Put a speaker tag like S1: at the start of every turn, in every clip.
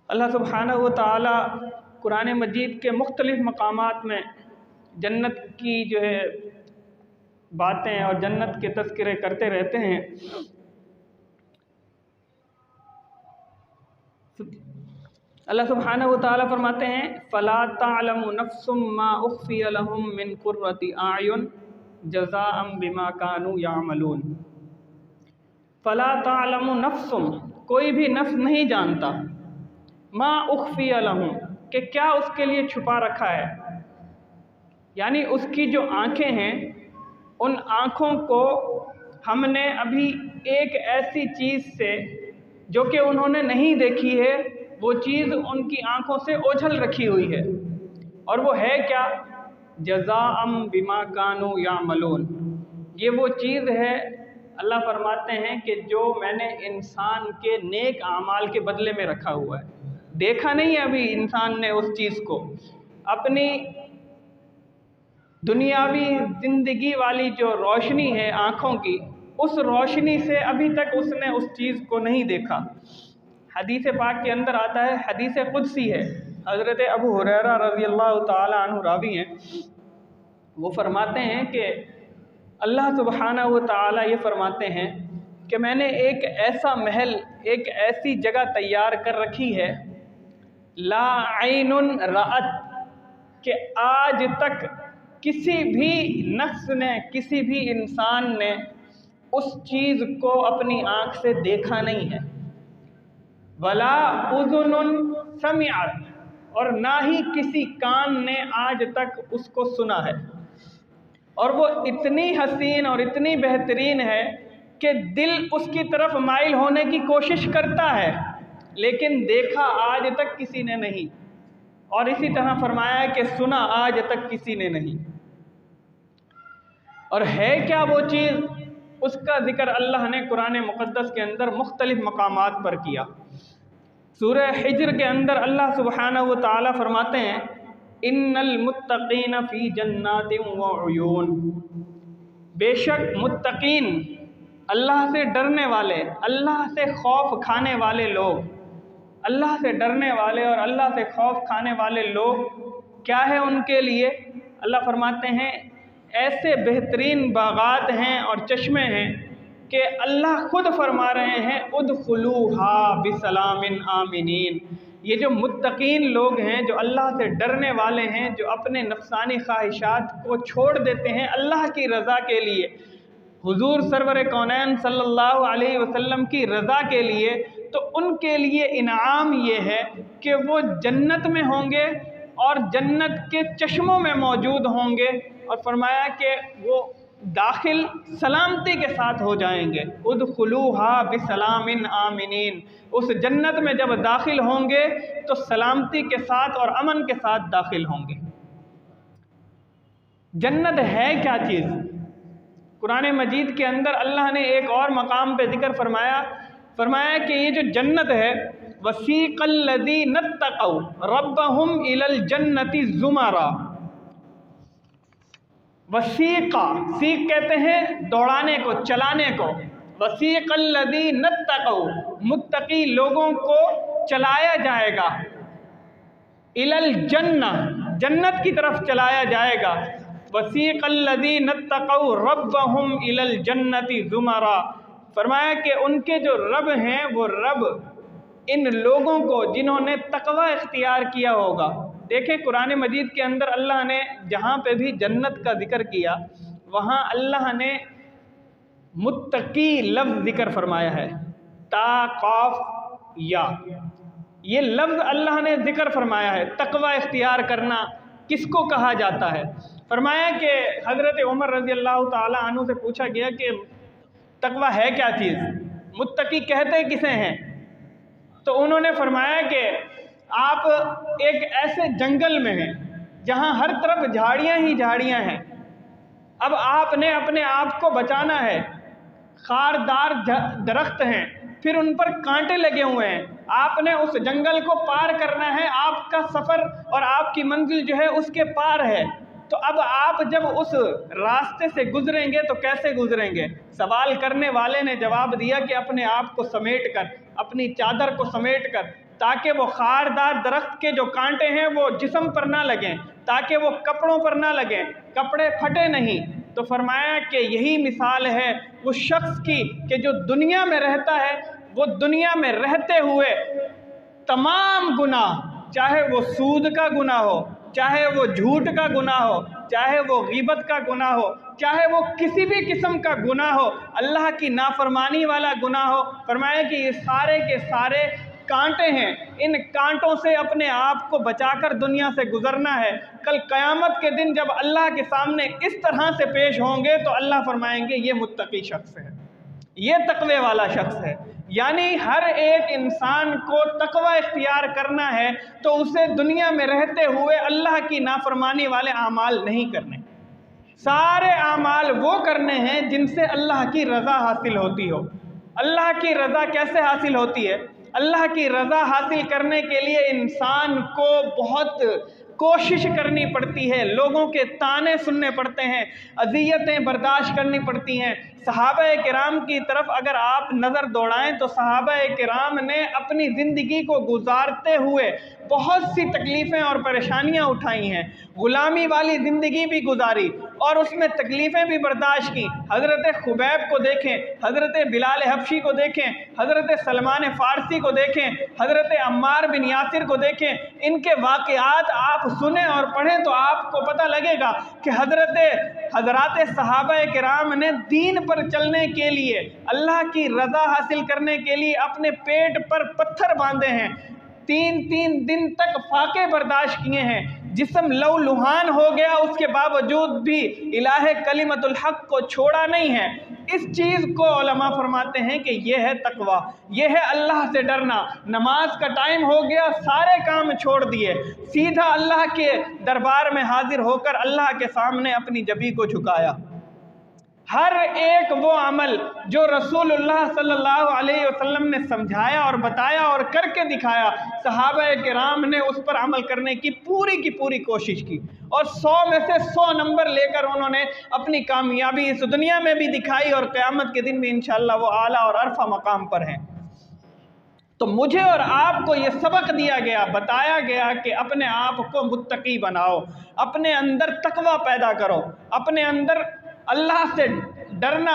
S1: اللہ سبحانہ و تعالی قرآن مجید کے مختلف مقامات میں جنت کی جو ہے باتیں اور جنت کے تذکرے کرتے رہتے ہیں۔ اللہ سبحانہ و تعالی فرماتے ہیں فَلَا تَعْلَمُ نَفْسٌ مَّا أُخْفِيَ لَهُم مِّن قُرَّةِ أَعْيُنٍ جَزَاءً بِمَا كَانُوا يَعْمَلُونَ۔ فَلَا تَعْلَمُ نَفْسٌ، کوئی بھی نفس نہیں جانتا، ما اخفی لہم، کہ کیا اس کے لیے چھپا رکھا ہے، یعنی اس کی جو آنکھیں ہیں ان آنکھوں کو ہم نے ابھی ایک ایسی چیز سے جو کہ انہوں نے نہیں دیکھی ہے وہ چیز ان کی آنکھوں سے اوجھل رکھی ہوئی ہے، اور وہ ہے کیا؟ جزاء بما کانوا یعملون، یہ وہ چیز ہے اللہ فرماتے ہیں کہ جو میں نے انسان کے نیک اعمال کے بدلے میں رکھا ہوا ہے۔ دیکھا نہیں ابھی انسان نے اس چیز کو، اپنی دنیاوی زندگی والی جو روشنی ہے آنکھوں کی، اس روشنی سے ابھی تک اس نے اس چیز کو نہیں دیکھا۔ حدیث پاک کے اندر آتا ہے، حدیث قدسی ہے، حضرت ابو ہریرہ رضی اللہ تعالی عنہ راوی ہیں، وہ فرماتے ہیں کہ اللہ سبحانہ و تعالی یہ فرماتے ہیں کہ میں نے ایک ایسا محل، ایک ایسی جگہ تیار کر رکھی ہے، لا عین رأت، کہ آج تک کسی بھی نفس نے، کسی بھی انسان نے اس چیز کو اپنی آنکھ سے دیکھا نہیں ہے، ولا اذن سمعت، اور نہ ہی کسی کان نے آج تک اس کو سنا ہے، اور وہ اتنی حسین اور اتنی بہترین ہے کہ دل اس کی طرف مائل ہونے کی کوشش کرتا ہے لیکن دیکھا آج تک کسی نے نہیں، اور اسی طرح فرمایا کہ سنا آج تک کسی نے نہیں۔ اور ہے کیا وہ چیز؟ اس کا ذکر اللہ نے قرآن مقدس کے اندر مختلف مقامات پر کیا۔ سورہ حجر کے اندر اللہ سبحانہ و تعالی فرماتے ہیں ان المتقین فی جنات وعیون، بے شک متقین، اللہ سے ڈرنے والے، اللہ سے خوف کھانے والے لوگ، اللہ سے ڈرنے والے اور اللہ سے خوف کھانے والے لوگ کیا ہے ان کے لیے؟ اللہ فرماتے ہیں ایسے بہترین باغات ہیں اور چشمے ہیں کہ اللہ خود فرما رہے ہیں ادخلوها بسلام آمنین۔ یہ جو متقین لوگ ہیں، جو اللہ سے ڈرنے والے ہیں، جو اپنے نفسانی خواہشات کو چھوڑ دیتے ہیں اللہ کی رضا کے لیے، حضور سرور کونین صلی اللہ علیہ وسلم کی رضا کے لیے، تو ان کے لیے انعام یہ ہے کہ وہ جنت میں ہوں گے اور جنت کے چشموں میں موجود ہوں گے، اور فرمایا کہ وہ داخل سلامتی کے ساتھ ہو جائیں گے، ادخلوها بسلام آمنین، اس جنت میں جب داخل ہوں گے تو سلامتی کے ساتھ اور امن کے ساتھ داخل ہوں گے۔ جنت ہے کیا چیز؟ قرآن مجید کے اندر اللہ نے ایک اور مقام پہ ذکر فرمایا کہ یہ جو جنت ہے وَسِيقَ الَّذِينَ اتَّقَوْا رَبَّهُمْ إِلَى الْجَنَّةِ زُمَرًا۔ وسیقہ، سیق کہتے ہیں دوڑانے کو، چلانے کو، وسیق الذین اتقوا، متقی لوگوں کو چلایا جائے گا، الی الجنہ، جنت کی طرف چلایا جائے گا، وسیق الذین اتقوا ربہم الی الجنۃ زمرا، فرمایا کہ ان کے جو رب ہیں وہ رب ان لوگوں کو جنہوں نے تقوی اختیار کیا ہوگا۔ دیکھیں قرآن مجید کے اندر اللہ نے جہاں پہ بھی جنت کا ذکر کیا وہاں اللہ نے متقی لفظ ذکر فرمایا ہے، تا قاف یا، یہ لفظ اللہ نے ذکر فرمایا ہے۔ تقوی اختیار کرنا کس کو کہا جاتا ہے؟ فرمایا کہ حضرت عمر رضی اللہ تعالی عنہ سے پوچھا گیا کہ تقوی ہے کیا چیز، متقی کہتے کسے ہیں؟ تو انہوں نے فرمایا کہ آپ ایک ایسے جنگل میں ہیں جہاں ہر طرف جھاڑیاں ہی جھاڑیاں ہیں، اب آپ نے اپنے آپ کو بچانا ہے، خاردار درخت ہیں، پھر ان پر کانٹے لگے ہوئے ہیں، آپ نے اس جنگل کو پار کرنا ہے، آپ کا سفر اور آپ کی منزل جو ہے اس کے پار ہے، تو اب آپ جب اس راستے سے گزریں گے تو کیسے گزریں گے؟ سوال کرنے والے نے جواب دیا کہ اپنے آپ کو سمیٹ کر، اپنی چادر کو سمیٹ کر، تاکہ وہ خاردار درخت کے جو کانٹے ہیں وہ جسم پر نہ لگیں، تاکہ وہ کپڑوں پر نہ لگیں، کپڑے پھٹے نہیں۔ تو فرمایا کہ یہی مثال ہے اس شخص کی کہ جو دنیا میں رہتا ہے، وہ دنیا میں رہتے ہوئے تمام گناہ، چاہے وہ سود کا گناہ ہو، چاہے وہ جھوٹ کا گناہ ہو، چاہے وہ غیبت کا گناہ ہو، چاہے وہ کسی بھی قسم کا گناہ ہو، اللہ کی نافرمانی والا گناہ ہو، فرمایا کہ یہ سارے کے سارے کانٹے ہیں، ان کانٹوں سے اپنے آپ کو بچا کر دنیا سے گزرنا ہے۔ کل قیامت کے دن جب اللہ کے سامنے اس طرح سے پیش ہوں گے تو اللہ فرمائیں گے یہ متقی شخص ہے، یہ تقوی والا شخص ہے۔ یعنی ہر ایک انسان کو تقوی اختیار کرنا ہے تو اسے دنیا میں رہتے ہوئے اللہ کی نافرمانی والے اعمال نہیں کرنے، سارے اعمال وہ کرنے ہیں جن سے اللہ کی رضا حاصل ہوتی ہو۔ اللہ کی رضا کیسے حاصل ہوتی ہے؟ اللہ کی رضا حاصل کرنے کے لیے انسان کو بہت کوشش کرنی پڑتی ہے، لوگوں کے طعنے سننے پڑتے ہیں، اذیتیں برداشت کرنی پڑتی ہیں۔ صحابہ کرام کی طرف اگر آپ نظر دوڑائیں تو صحابہ کرام نے اپنی زندگی کو گزارتے ہوئے بہت سی تکلیفیں اور پریشانیاں اٹھائی ہیں، غلامی والی زندگی بھی گزاری اور اس میں تکلیفیں بھی برداشت کی۔ حضرت خبیب کو دیکھیں، حضرت بلال حبشی کو دیکھیں، حضرت سلمان فارسی کو دیکھیں، حضرت عمار بن یاسر کو دیکھیں، ان کے واقعات آپ سنیں اور پڑھیں تو آپ کو پتہ لگے گا کہ حضرات صحابہ کرام نے دین پر چلنے کے لیے، اللہ کی رضا حاصل کرنے کے لیے اپنے پیٹ پر پتھر باندھے ہیں، 3 دن تک فاقے برداشت کیے ہیں، جسم لو لہان ہو گیا، اس کے باوجود بھی الہ کلمت الحق کو چھوڑا نہیں ہے۔ اس چیز کو علماء فرماتے ہیں کہ یہ ہے تقوی، یہ ہے اللہ سے ڈرنا۔ نماز کا ٹائم ہو گیا، سارے کام چھوڑ دیے، سیدھا اللہ کے دربار میں حاضر ہو کر اللہ کے سامنے اپنی جبین کو جھکایا۔ ہر ایک وہ عمل جو رسول اللہ صلی اللہ علیہ وسلم نے سمجھایا اور بتایا اور کر کے دکھایا، صحابہ کرام نے اس پر عمل کرنے کی پوری کوشش کی اور 100 میں سے 100 نمبر لے کر انہوں نے اپنی کامیابی اس دنیا میں بھی دکھائی اور قیامت کے دن بھی انشاءاللہ وہ اعلیٰ اور عرفہ مقام پر ہیں۔ تو مجھے اور آپ کو یہ سبق دیا گیا، بتایا گیا کہ اپنے آپ کو متقی بناؤ، اپنے اندر تقوی پیدا کرو، اپنے اندر اللہ سے ڈرنا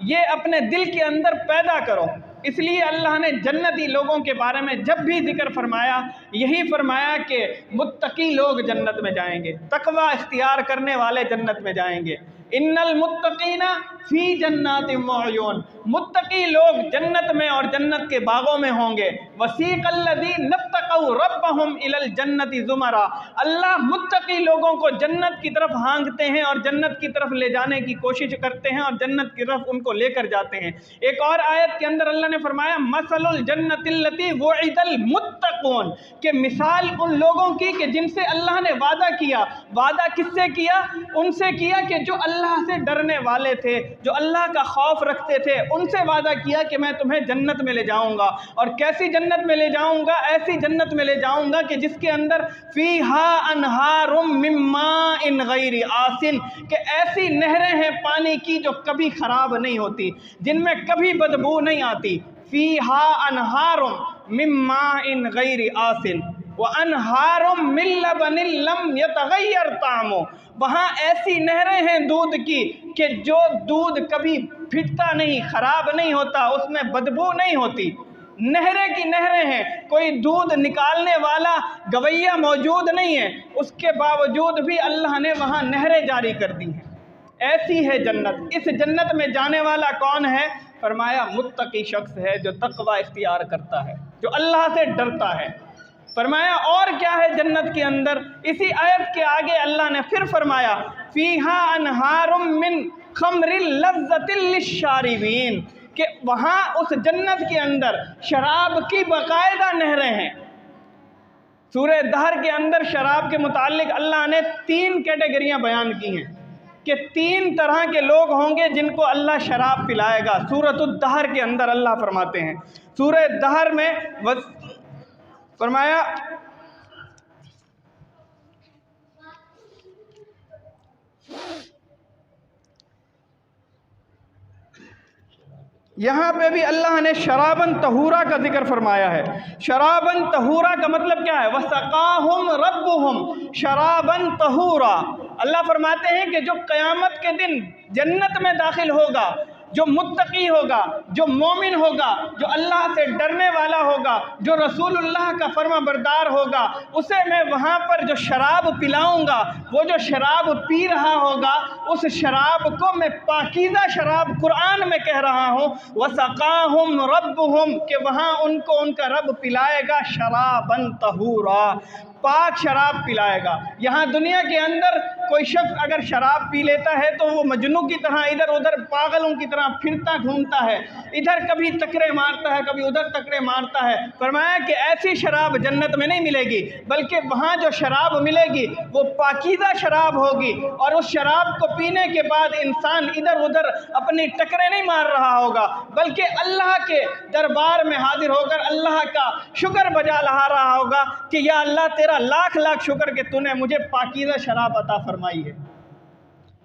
S1: یہ اپنے دل کے اندر پیدا کرو۔ اس لیے اللہ نے جنتی لوگوں کے بارے میں جب بھی ذکر فرمایا، یہی فرمایا کہ متقی لوگ جنت میں جائیں گے، تقوی اختیار کرنے والے جنت میں جائیں گے۔ ان المتقین فی جنات وعیون، متقی لوگ جنت میں اور جنت کے باغوں میں ہوں گے۔ وسیق الذین اتقوا ربهم الی الجنۃ زمرا، اللہ متقی لوگوں کو جنت کی طرف ہانکتے ہیں اور جنت کی طرف لے جانے کی کوشش کرتے ہیں اور جنت کی طرف ان کو لے کر جاتے ہیں۔ ایک اور آیت کے اندر اللہ نے فرمایا مثل الجنۃ التی وعد المتقون، کہ مثال ان لوگوں کی کہ جن سے اللہ نے وعدہ کیا۔ وعدہ کس سے کیا؟ ان سے کیا کہ جو اللہ سے ڈرنے والے تھے، جو اللہ کا خوف رکھتے تھے، ان سے وعدہ کیا کہ میں تمہیں جنت میں لے جاؤں گا۔ اور کیسی جنت میں لے جاؤں گا؟ ایسی جنت میں لے جاؤں گا کہ جس کے اندر فیہا انہار من ماء غیر آسن، کہ ایسی نہریں ہیں پانی کی جو کبھی خراب نہیں ہوتی، جن میں کبھی بدبو نہیں آتی۔ فیہا انہار من ماء غیر آسن وَأَنْهَارٌ مِّن لَّبَنٍ لَّمْ يَتَغَيَّرْ طَعْمُهُ، وہاں ایسی نہریں ہیں دودھ کی کہ جو دودھ کبھی پھٹتا نہیں، خراب نہیں ہوتا، اس میں بدبو نہیں ہوتی، نہریں کی نہریں ہیں، کوئی دودھ نکالنے والا گویہ موجود نہیں ہے، اس کے باوجود بھی اللہ نے وہاں نہریں جاری کر دی ہیں۔ ایسی ہے جنت۔ اس جنت میں جانے والا کون ہے؟ فرمایا متقی شخص ہے جو تقوی اختیار کرتا ہے، جو اللہ سے ڈرتا ہے۔ فرمایا اور کیا ہے جنت کے اندر؟ اسی آیت کے آگے اللہ نے پھر فرمایا فیہا انہار من خمر لذۃ للشاربین، کہ وہاں اس جنت کے اندر شراب کی باقاعدہ نہریں ہیں۔ سورہ دہر کے اندر شراب کے متعلق اللہ نے 3 کیٹیگریاں بیان کی ہیں کہ 3 طرح کے لوگ ہوں گے جن کو اللہ شراب پلائے گا۔ سورۃ الدہر کے اندر اللہ فرماتے ہیں، سورہ دہر میں فرمایا یہاں پہ بھی اللہ نے شرابن طہورا کا ذکر فرمایا ہے۔ شرابن طہورا کا مطلب کیا ہے؟ وَسَقَاهُمْ رَبُّهُمْ شرابن طہورا۔ اللہ فرماتے ہیں کہ جو قیامت کے دن جنت میں داخل ہوگا، جو متقی ہوگا، جو مومن ہوگا، جو اللہ سے ڈرنے والا ہوگا، جو رسول اللہ کا فرما بردار ہوگا، اسے میں وہاں پر جو شراب پلاؤں گا، وہ جو شراب پی رہا ہوگا، اس شراب کو میں پاکیزہ شراب قرآن میں کہہ رہا ہوں، وَسَقَاهُمْ رَبُّهُمْ کہ وہاں ان کو ان کا رب پلائے گا شرابن طہورا، پاک شراب پلائے گا۔ یہاں دنیا کے اندر کوئی شخص اگر شراب پی لیتا ہے تو وہ مجنوں کی طرح ادھر ادھر پاگلوں کی طرح پھرتا گھومتا ہے، ادھر کبھی ٹکرے مارتا ہے، کبھی ادھر ٹکرے مارتا ہے۔ فرمایا کہ ایسی شراب جنت میں نہیں ملے گی، بلکہ وہاں جو شراب ملے گی وہ پاکیزہ شراب ہوگی، اور اس شراب کو پینے کے بعد انسان ادھر ادھر اپنی ٹکرے نہیں مار رہا ہوگا، بلکہ اللہ کے دربار میں حاضر ہو کر اللہ کا شکر بجا رہا ہوگا کہ یا اللہ تیرا لاکھ لاکھ شکر کہ تو نے مجھے پاکیزہ شراب عطا فرمائی ہے۔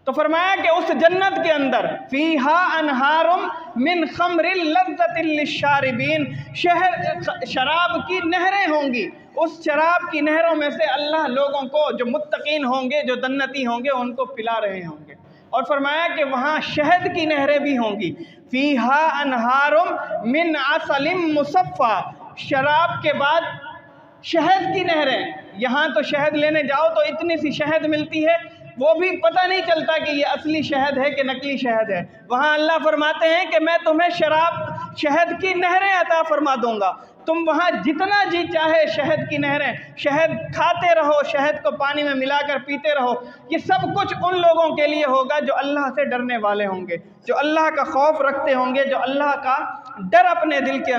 S1: تو فرمایا کہ اس جنت کے اندر فیہا انہارم من خمر لذت للشاربین، شراب کی نہریں ہوں گی، اس شراب کی نہروں میں سے اللہ لوگوں کو جو متقین ہوں گے، جو جنتی ہوں گے، ان کو پلا رہے ہوں گے۔ اور فرمایا کہ وہاں شہد کی نہریں بھی ہوں گی، فیہا انہارم من عسل مصفی، شراب کے بعد شہد کی نہریں۔ یہاں تو شہد لینے جاؤ تو اتنی سی شہد ملتی ہے، وہ بھی پتہ نہیں چلتا کہ یہ اصلی شہد ہے کہ نقلی شہد ہے۔ وہاں اللہ فرماتے ہیں کہ میں تمہیں شہد کی نہریں عطا فرما دوں گا، تم وہاں جتنا جی چاہے شہد کی نہریں، شہد کھاتے رہو، شہد کو پانی میں ملا کر پیتے رہو۔ یہ سب کچھ ان لوگوں کے لیے ہوگا جو اللہ سے ڈرنے والے ہوں گے، جو اللہ کا خوف رکھتے ہوں گے، جو اللہ کا ڈر اپنے دل کے